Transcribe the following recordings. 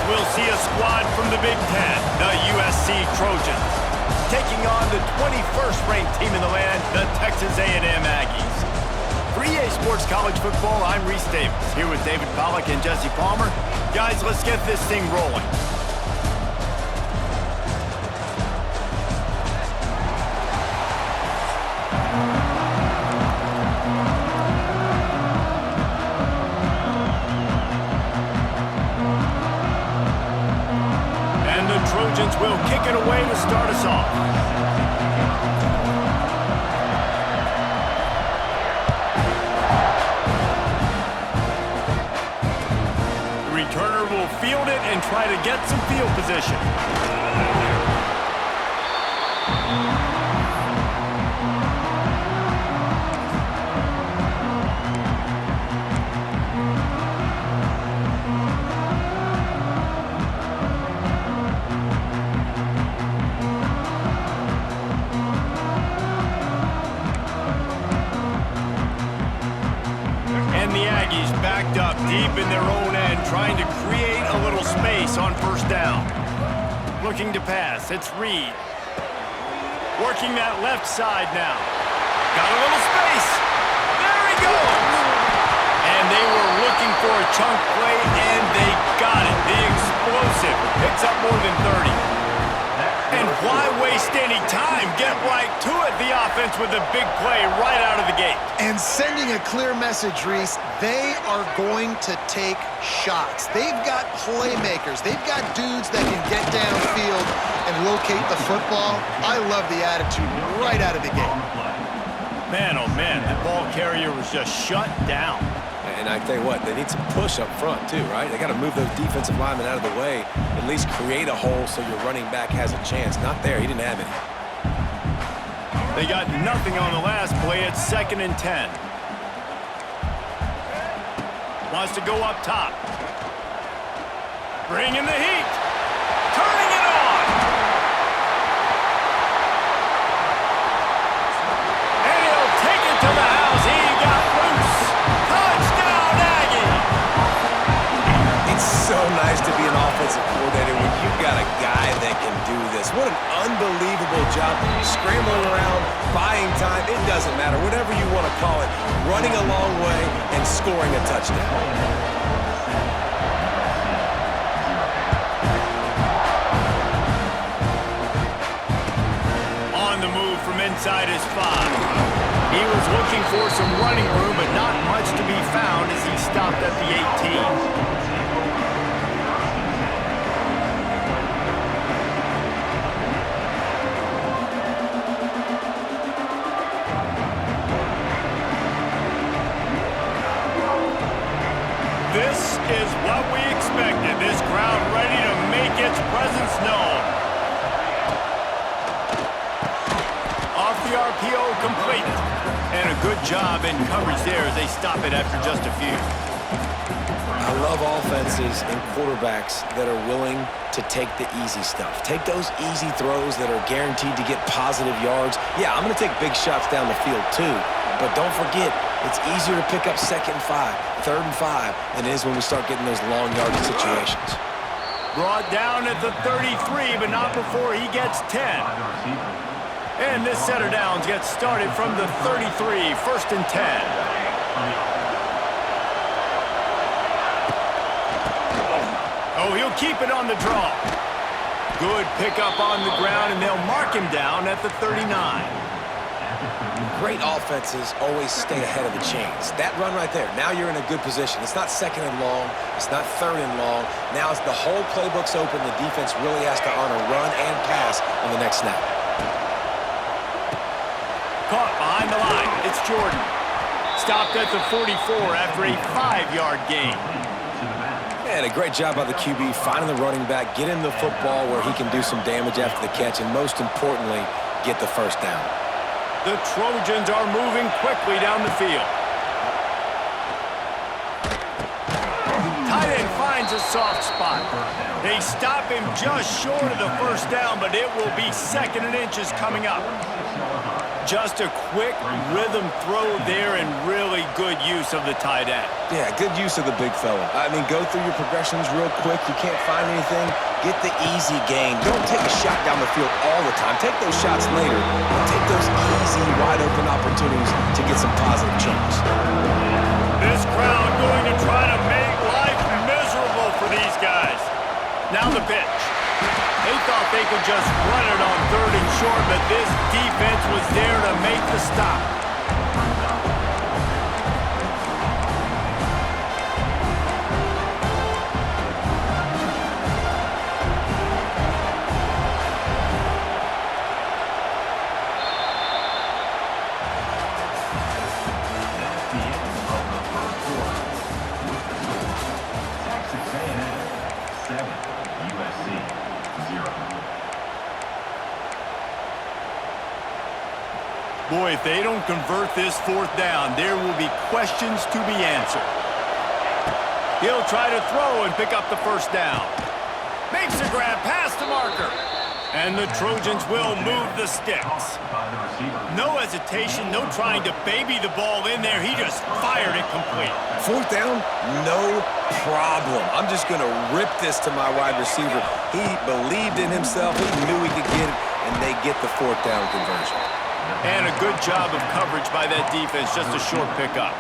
we'll see a squad from the Big Ten, the USC Trojans, taking on the 21st ranked team in the land, the Texas A&M Aggies. For EA Sports College Football, I'm Reese Davis, here with David Pollack and Jesse Palmer. Guys, let's get this thing rolling. And the Trojans will kick it away to start us off. Returner will field it and try to get some field position. And the Aggies backed up deep in their own end, trying to create a little space on first down. Looking to pass, it's Reed. Working that left side now. Got a little space. There he goes. And they were looking for a chunk play, and they got it. The explosive picks up more than 30. And why waste any time? Get right to it, the offense, with a big play right out of the gate. And sending a clear message, Reese, they are going to take shots. They've got playmakers. They've got dudes that can get downfield and locate the football. I love the attitude right out of the gate. Man, oh man, that ball carrier was just shut down. And I tell you what, they need some push up front too, right? They got to move those defensive linemen out of the way, at least create a hole so your running back has a chance. Not there, he didn't have any. They got nothing on the last play. It's 2nd and 10. Wants to go up top. Bringing the heat. Turning it on. And he'll take it to the house. He got loose. Touchdown, Aggie. It's so nice to be an offensive coordinator when you've got a guy that can do this. What an unbelievable job. Scrambling around, buying time, it doesn't matter. Whatever you want to call it, running a long way and scoring a touchdown. On the move from inside his 5. He was looking for some running room, but not much to be found as he stopped at the 18. This is what we expected. This crowd ready to make its presence known. Off the RPO, complete. And a good job in coverage there as they stop it after just a few. I love offenses and quarterbacks that are willing to take the easy stuff. Take those easy throws that are guaranteed to get positive yards. Yeah, I'm going to take big shots down the field too. But don't forget, it's easier to pick up 2nd and 5, 3rd and 5 than it is when we start getting those long yardage situations. Brought down at the 33, but not before he gets 10. And this set of downs gets started from the 33, 1st and 10. Oh, he'll keep it on the draw. Good pickup on the ground, and they'll mark him down at the 39. Great offenses always stay ahead of the chains. That run right there, now you're in a good position. It's not 2nd and long. It's not 3rd and long. Now as the whole playbook's open, the defense really has to honor run and pass on the next snap. Caught behind the line. It's Jordan. Stopped at the 44 after a 5-yard gain. And a great job by the QB finding the running back, getting the football where he can do some damage after the catch, and most importantly, get the first down. The Trojans are moving quickly down the field. Tight end finds a soft spot. They stop him just short of the first down, but it will be 2nd and inches coming up. Just a quick rhythm throw there and really good use of the tight end. Yeah, good use of the big fella. I mean, go through your progressions real quick. You can't find anything. Get the easy gain. Don't take a shot down the field all the time. Take those shots later, but take those easy, wide-open opportunities to get some positive chunks. This crowd going to try to make life miserable for these guys. Now the pitch. They thought they could just run it on 3rd and short, but this defense was there to make the stop. Boy, if they don't convert this 4th down, there will be questions to be answered. He'll try to throw and pick up the 1st down. Makes a grab past the marker. And the Trojans will move the sticks. No hesitation, no trying to baby the ball in there. He just fired it complete. 4th down, no problem. I'm just going to rip this to my wide receiver. He believed in himself. He knew he could get it, and they get the 4th down conversion. And a good job of coverage by that defense, just a short pickup.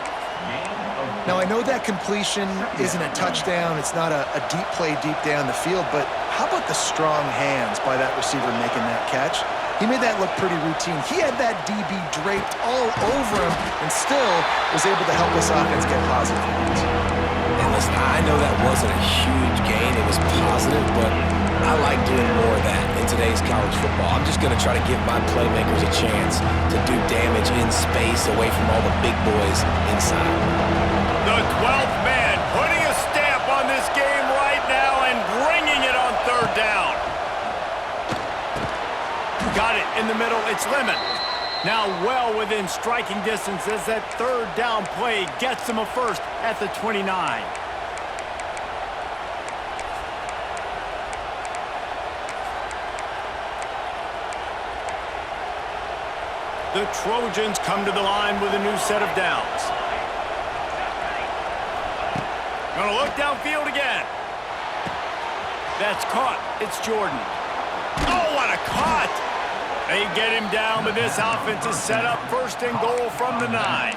Now, I know that completion isn't a touchdown. It's not a deep play deep down the field, but how about the strong hands by that receiver making that catch? He made that look pretty routine. He had that DB draped all over him and still was able to help this offense get positive points. And listen, I know that wasn't a huge gain. It was positive, but I like doing more of that in today's college football. I'm just going to try to give my playmakers a chance to do damage in space away from all the big boys inside. The 12th man putting a stamp on this game right now and bringing it on 3rd down. Got it in the middle. It's Lemon. Now well within striking distance as that 3rd down play gets them a 1st at the 29. The Trojans come to the line with a new set of downs. Gonna look downfield again. That's caught. It's Jordan. Oh, what a cut! They get him down, but this offense is set up 1st and goal from the 9.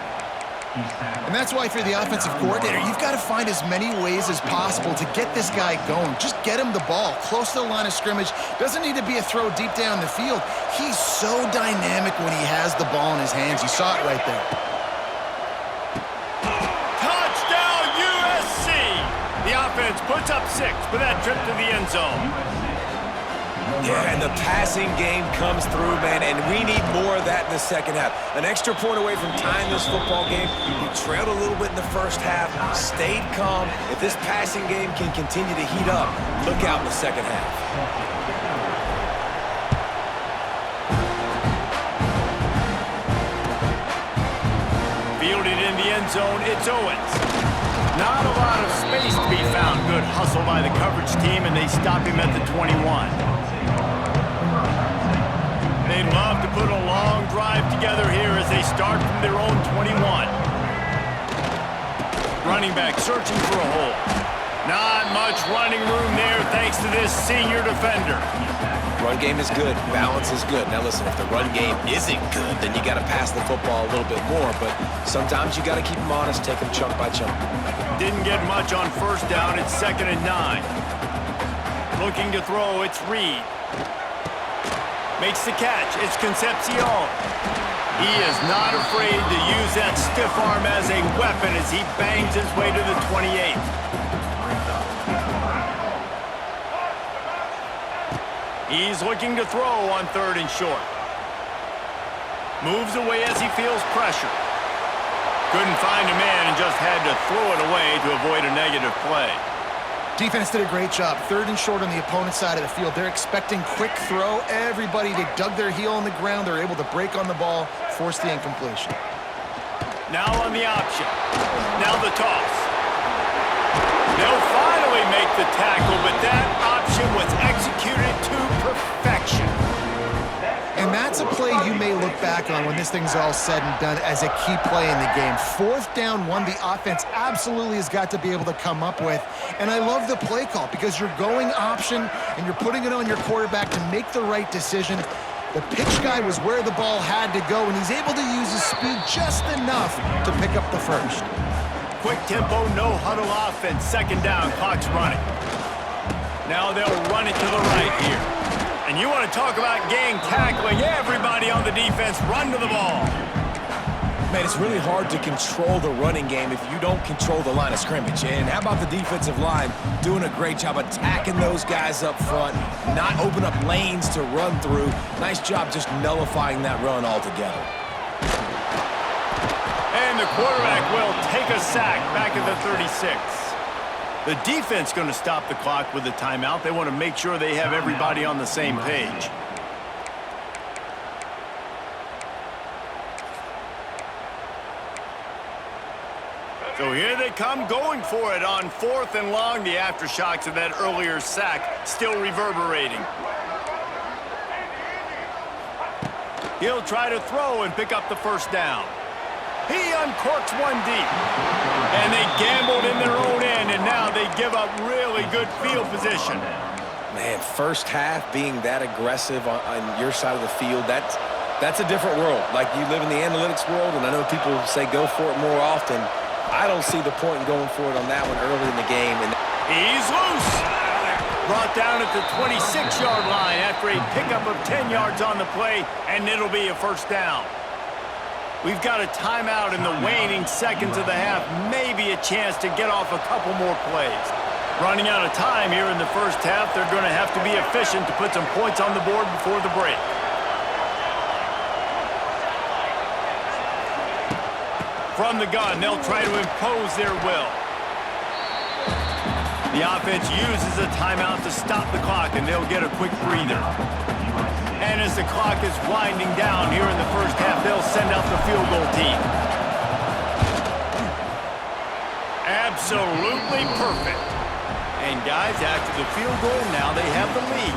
And that's why, for the offensive coordinator, you've got to find as many ways as possible to get this guy going. Just get him the ball close to the line of scrimmage. Doesn't need to be a throw deep down the field. He's so dynamic when he has the ball in his hands. You saw it right there. Touchdown, USC! The offense puts up 6 for that trip to the end zone. Yeah, and the passing game comes through, man, and we need more of that in the 2nd half. An extra point away from tying this football game. We trailed a little bit in the 1st half, stayed calm. If this passing game can continue to heat up, look out in the 2nd half. Fielded in the end zone, it's Owens. Not a lot of space to be found. Good hustle by the coverage team, and they stop him at the 21. They'd love to put a long drive together here as they start from their own 21. Running back searching for a hole. Not much running room there thanks to this senior defender. Run game is good. Balance is good. Now listen, if the run game isn't good, then you got to pass the football a little bit more. But sometimes you got to keep them honest, take them chunk by chunk. Didn't get much on 1st down. It's 2nd and 9. Looking to throw, it's Reed. Makes the catch. It's Concepcion. He is not afraid to use that stiff arm as a weapon as he bangs his way to the 28. He's looking to throw on 3rd and short. Moves away as he feels pressure. Couldn't find a man and just had to throw it away to avoid a negative play. Defense did a great job. 3rd and short on the opponent's side of the field. They're expecting quick throw. Everybody, they dug their heel on the ground. They're able to break on the ball, force the incompletion. Now on the option. Now the toss. They'll finally make the tackle, but that option was executed to perfection. And that's a play you may look back on when this thing's all said and done as a key play in the game. 4th down, one the offense absolutely has got to be able to come up with. And I love the play call because you're going option and you're putting it on your quarterback to make the right decision. The pitch guy was where the ball had to go, and he's able to use his speed just enough to pick up the first. Quick tempo, no huddle offense. 2nd down, clock's running. Now they'll run it to the right here. And you want to talk about gang tackling. Everybody on the defense run to the ball. Man, it's really hard to control the running game if you don't control the line of scrimmage. And how about the defensive line doing a great job attacking those guys up front, not open up lanes to run through. Nice job just nullifying that run altogether. And the quarterback will take a sack back at the 36. The defense going to stop the clock with a timeout. They want to make sure they have everybody on the same page. So here they come going for it on 4th and long. The aftershocks of that earlier sack still reverberating. He'll try to throw and pick up the first down. He uncorks one deep. And they gambled in their own end, and now they give up really good field position. Man, first half being that aggressive on your side of the field, that's a different world. Like, you live in the analytics world, and I know people say go for it more often. I don't see the point in going for it on that one early in the game. And he's loose. Brought down at the 26-yard line after a pickup of 10 yards on the play, and it'll be a first down. We've got a timeout in the waning seconds of the half, maybe a chance to get off a couple more plays. Running out of time here in the first half, they're going to have to be efficient to put some points on the board before the break. From the gun, they'll try to impose their will. The offense uses a timeout to stop the clock, and they'll get a quick breather. And as the clock is winding down here in the first half, they'll send out the field goal team. Absolutely perfect. And guys, after the field goal, now they have the lead.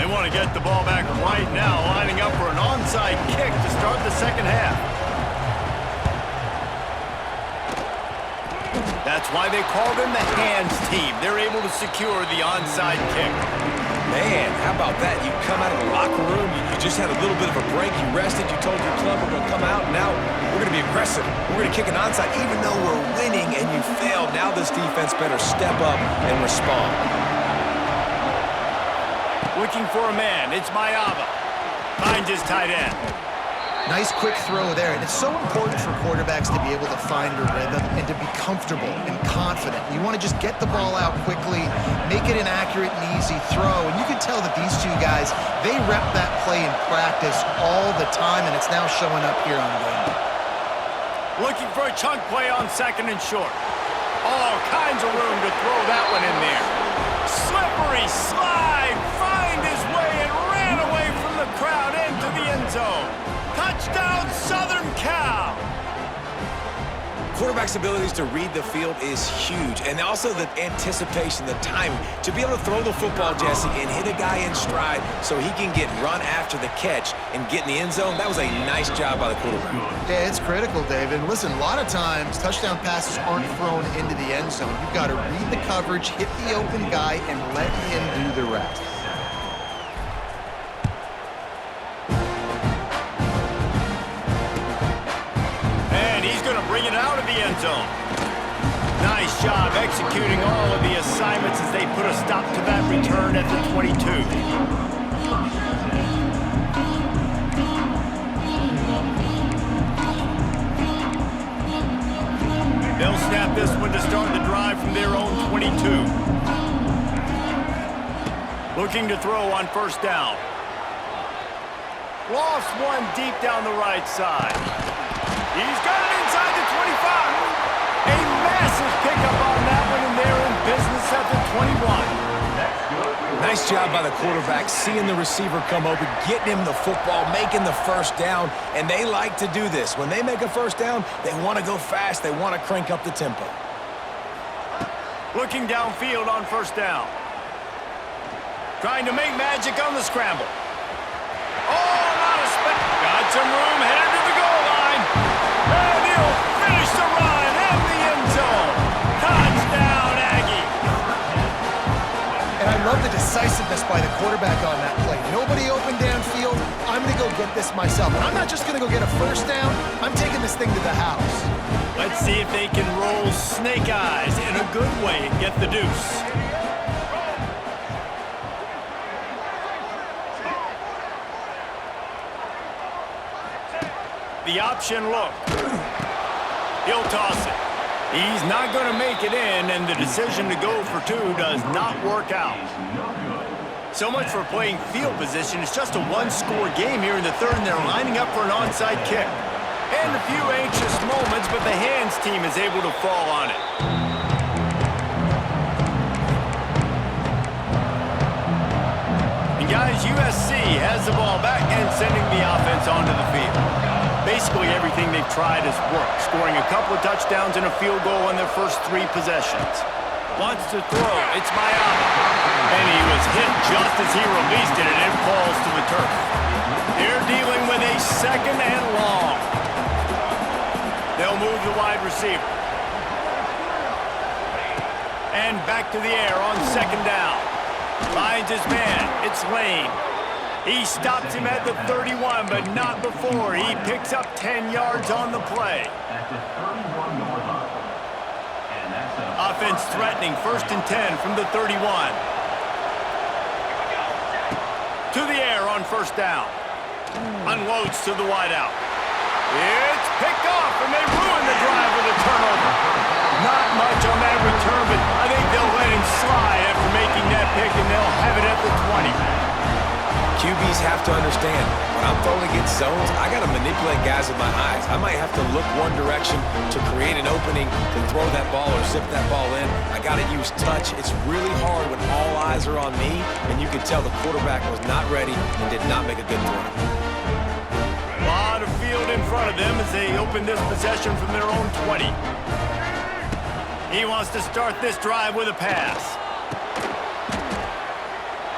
They want to get the ball back right now, lining up for an onside kick to start the second half. That's why they call them the hands team. They're able to secure the onside kick. Man, how about that? You come out of the locker room, you just had a little bit of a break, you rested, you told your club we're going to come out, and now we're going to be aggressive. We're going to kick an onside, even though we're winning and you failed. Now this defense better step up and respond. Looking for a man, it's Mayava. Finds his tight end. Nice quick throw there, and it's so important for quarterbacks to be able to find a rhythm and to be comfortable and confident. You want to just get the ball out quickly, make it an accurate and easy throw, and you can tell that these two guys, they rep that play in practice all the time, and it's now showing up here on game. Looking for a chunk play on 2nd and short. All kinds of room to throw that one in there. Slippery slide, find his way and ran away from the crowd into the end zone. Touchdown, Southern Cal! Quarterback's abilities to read the field is huge, and also the anticipation, the timing. To be able to throw the football, Jesse, and hit a guy in stride so he can get run after the catch and get in the end zone, that was a nice job by the quarterback. Yeah, it's critical, David. And listen, a lot of times, touchdown passes aren't thrown into the end zone. You've got to read the coverage, hit the open guy, and let him do the rest. Bring it out of the end zone. Nice job executing all of the assignments as they put a stop to that return at the 22. They'll snap this one to start the drive from their own 22. Looking to throw on first down. Lost one deep down the right side. He's got it inside the 25. A massive pickup on that one, and they're in business at the 21. Nice job by the quarterback, seeing the receiver come open, getting him the football, making the first down, and they like to do this. When they make a first down, they want to go fast. They want to crank up the tempo. Looking downfield on first down. Trying to make magic on the scramble. Oh, not a spec. Got some room, headed to the goal line. And he'll finish the run in the end zone. Touchdown, Aggie. And I love the decisiveness by the quarterback on that play. Nobody open downfield. I'm going to go get this myself. And I'm not just going to go get a first down. I'm taking this thing to the house. Let's see if they can roll snake eyes in a good way and get the deuce. The option look. He'll toss it. He's not going to make it in, and the decision to go for two does not work out. So much for playing field position. It's just a one-score game here in the third, and they're lining up for an onside kick. And a few anxious moments, but the hands team is able to fall on it. And guys, USC has the ball back and sending the offense onto the field. Basically everything they've tried has worked, scoring a couple of touchdowns and a field goal on their first 3 possessions. Wants to throw, it's Miami. And he was hit just as he released it, and it falls to the turf. They're dealing with a second and long. They'll move the wide receiver. And back to the air on second down. Finds his man, it's Lane. He stops him at the 31, but not before. He picks up 10 yards on the play. Offense threatening, 1st and 10 from the 31. To the air on first down. Unloads to the wideout. It's picked off, and they ruin the drive with a turnover. Not much on that return, but I think they'll let him slide after making that pick, and they'll have it at the 20. QBs have to understand, when I'm throwing against zones, I got to manipulate guys with my eyes. I might have to look one direction to create an opening to throw that ball or zip that ball in. I got to use touch. It's really hard when all eyes are on me, and you can tell the quarterback was not ready and did not make a good throw. A lot of field in front of them as they open this possession from their own 20. He wants to start this drive with a pass.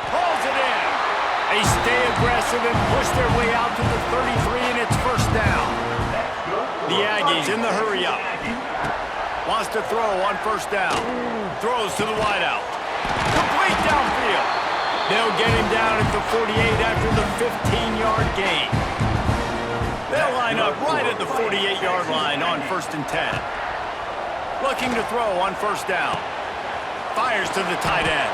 Pulls it in. They stay aggressive and push their way out to the 33, and it's first down. The Aggies in the hurry up. Wants to throw on first down. Throws to the wideout. Complete downfield. They'll get him down at the 48 after the 15-yard gain. They'll line up right at the 48-yard line on 1st and 10. Looking to throw on first down. Fires to the tight end.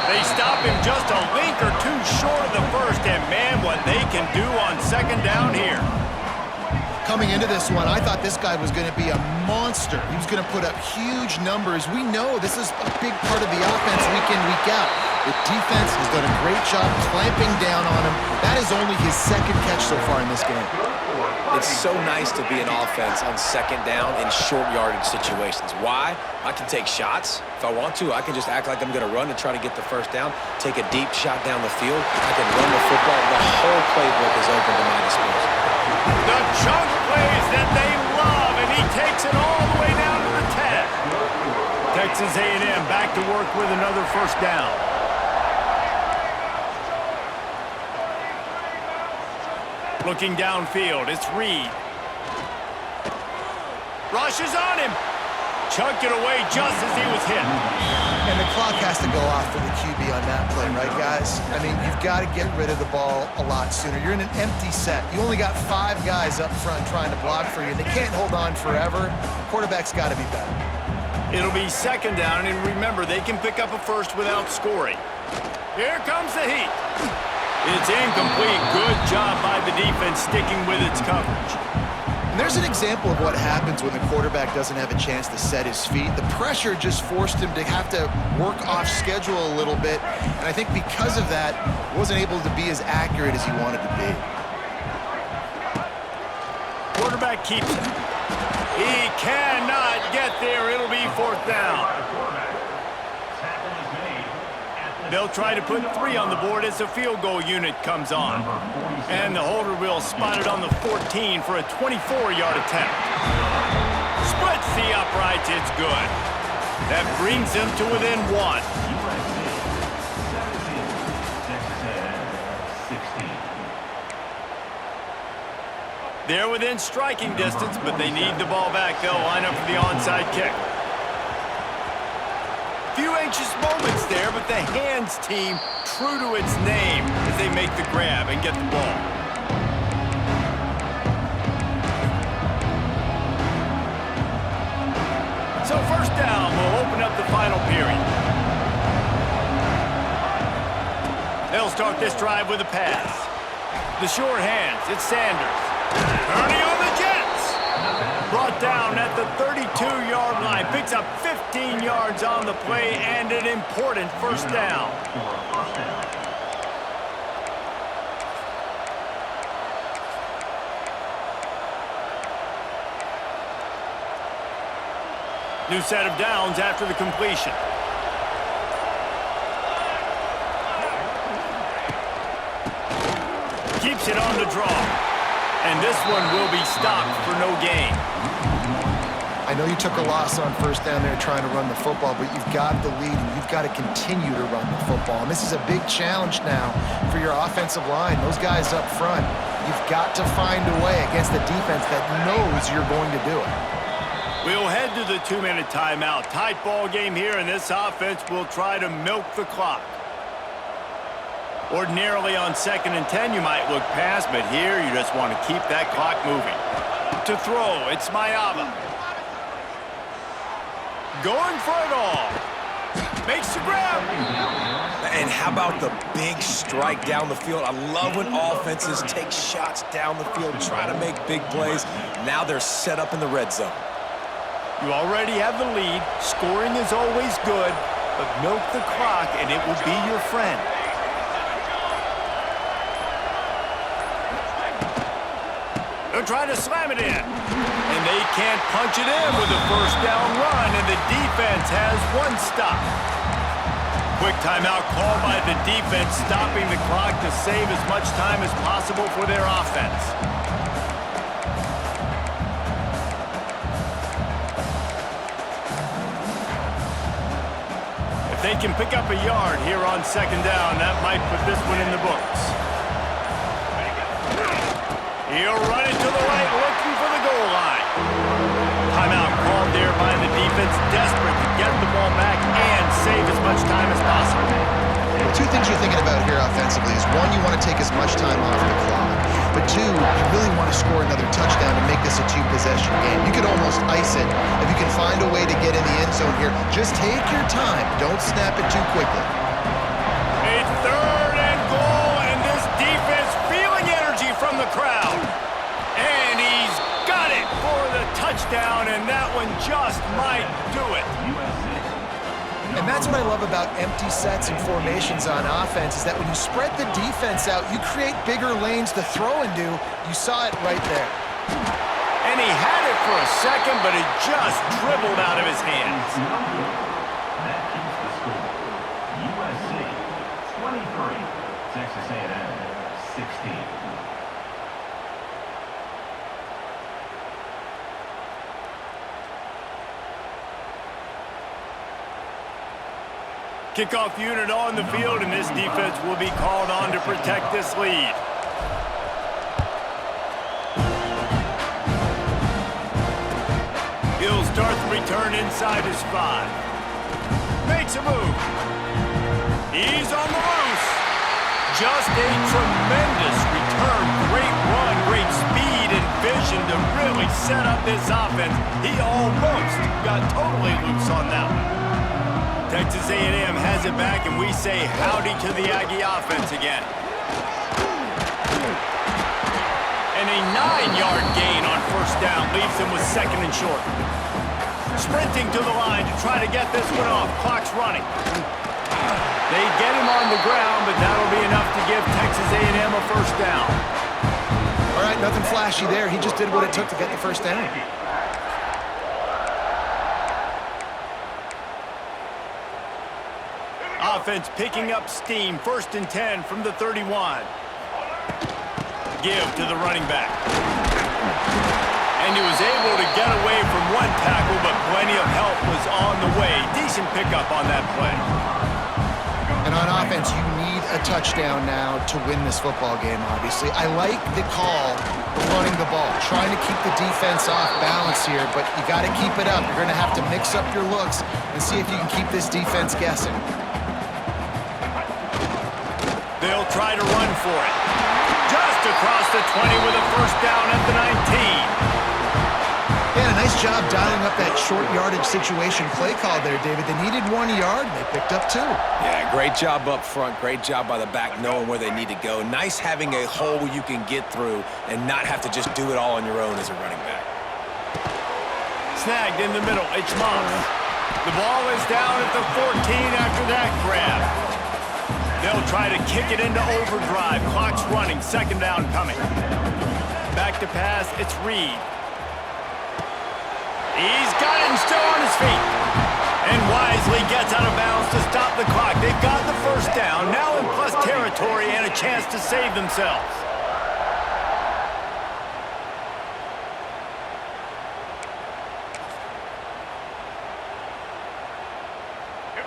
They stop him just a link or two short of the first, and man, what they can do on second down here. Coming into this one, I thought this guy was going to be a monster. He was going to put up huge numbers. We know this is a big part of the offense week in, week out. The defense has done a great job clamping down on him. That is only his 2nd catch so far in this game. It's so nice to be an offense on second down in short yardage situations. Why? I can take shots. If I want to, I can just act like I'm going to run and try to get the first down, take a deep shot down the field. I can run the football. The whole playbook is open to my disposal. The chunk plays that they love, and he takes it all the way down to the 10. Texas A&M back to work with another first down. Looking downfield, it's Reed. Rushes on him. Chucked it away just as he was hit. And the clock has to go off for the QB on that play, right, guys? I mean, you've got to get rid of the ball a lot sooner. You're in an empty set. You only got 5 guys up front trying to block for you, and they can't hold on forever. Quarterback's got to be better. It'll be second down, and remember, they can pick up a first without scoring. Here comes the heat. It's incomplete. Good job by the defense sticking with its coverage. And there's an example of what happens when the quarterback doesn't have a chance to set his feet. The pressure just forced him to have to work off schedule a little bit. And I think because of that, wasn't able to be as accurate as he wanted to be. Quarterback keeps it. He cannot get there. It'll be 4th down. They'll try to put 3 on the board as the field goal unit comes on. And the holder will spot it on the 14 for a 24-yard attempt. Splits the uprights, it's good. That brings them to within 1. They're within striking distance, but they need the ball back. They'll line up for the onside kick. Few anxious moments there, but the hands team true to its name as they make the grab and get the ball. So first down will open up the final period. They'll start this drive with a pass. The short hands, it's Sanders. Turning on the Jets. Brought down at the 32-yard line. Picks up 15 yards on the play and an important first down. New set of downs after the completion. Keeps it on the draw. And this one will be stopped for no gain. I know you took a loss on first down there trying to run the football, but you've got the lead and you've got to continue to run the football. And this is a big challenge now for your offensive line. Those guys up front, you've got to find a way against the defense that knows you're going to do it. We'll head to the 2-minute timeout. Tight ball game here, and this offense will try to milk the clock. Ordinarily on 2nd and 10, you might look past, but here you just want to keep that clock moving. To throw, it's Mayava. Going for it all. Makes the grab. And how about the big strike down the field? I love when offenses take shots down the field, try to make big plays. Now they're set up in the red zone. You already have the lead. Scoring is always good, but milk the clock and it will be your friend. They'll try to slam it in. And they can't punch it in with a first down run, and the defense has one stop. Quick timeout called by the defense, stopping the clock to save as much time as possible for their offense. If they can pick up a yard here on 2nd down, that might put this one in the books. He'll run it to the right, looking for the goal line. Timeout called there by the defense, desperate to get the ball back and save as much time as possible. Well, two things you're thinking about here offensively is, one, you want to take as much time off the clock. But two, you really want to score another touchdown to make this a 2-possession game. You could almost ice it if you can find a way to get in the end zone here. Just take your time. Don't snap it too quickly. A 3rd and goal, and this defense feeling energy from the crowd. And he's got it for the touchdown, and that one just might do it. And that's what I love about empty sets and formations on offense, is that when you spread the defense out, you create bigger lanes to throw into. You saw it right there. And he had it for a second, but it just dribbled out of his hands. That keeps the score. USC 23, Texas A&M 16. Kickoff unit on the field, and this defense will be called on to protect this lead. He'll start the return inside his 5. Makes a move. He's on the loose. Just a tremendous return. Great run, great speed and vision to really set up this offense. He almost got totally loose on that one. Texas A&M has it back, and we say howdy to the Aggie offense again. And a 9-yard gain on first down leaves them with 2nd and short. Sprinting to the line to try to get this one off. Clock's running. They get him on the ground, but that'll be enough to give Texas A&M a first down. All right, nothing flashy there. He just did what it took to get the first down. Offense picking up steam. 1st and 10 from the 31. Give to the running back. And he was able to get away from one tackle, but plenty of help was on the way decent pickup on that play. And on offense, you need a touchdown now to win this football game, obviously. I like the call of running the ball, trying to keep the defense off balance here, but you got to keep it up. You're going to have to mix up your looks and see if you can keep this defense guessing. They'll try to run for it. Just across the 20 with a first down at the 19. Yeah, nice job dialing up that short yardage situation play call there, David. They needed 1 yard, and they picked up 2. Yeah, great job up front. Great job by the back knowing where they need to go. Nice having a hole you can get through and not have to just do it all on your own as a running back. Snagged in the middle. It's Moss. The ball is down at the 14 after that grab. They'll try to kick it into overdrive. Clock's running. Second down coming. Back to pass. It's Reed. He's got it and still on his feet. And wisely gets out of bounds to stop the clock. They've got the first down. Now in plus territory and a chance to save themselves.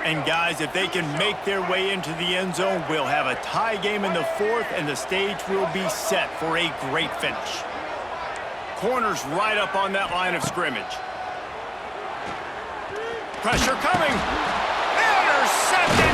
And guys, if they can make their way into the end zone, we'll have a tie game in the fourth, and the stage will be set for a great finish. Corners right up on that line of scrimmage. Pressure coming. Intercepted!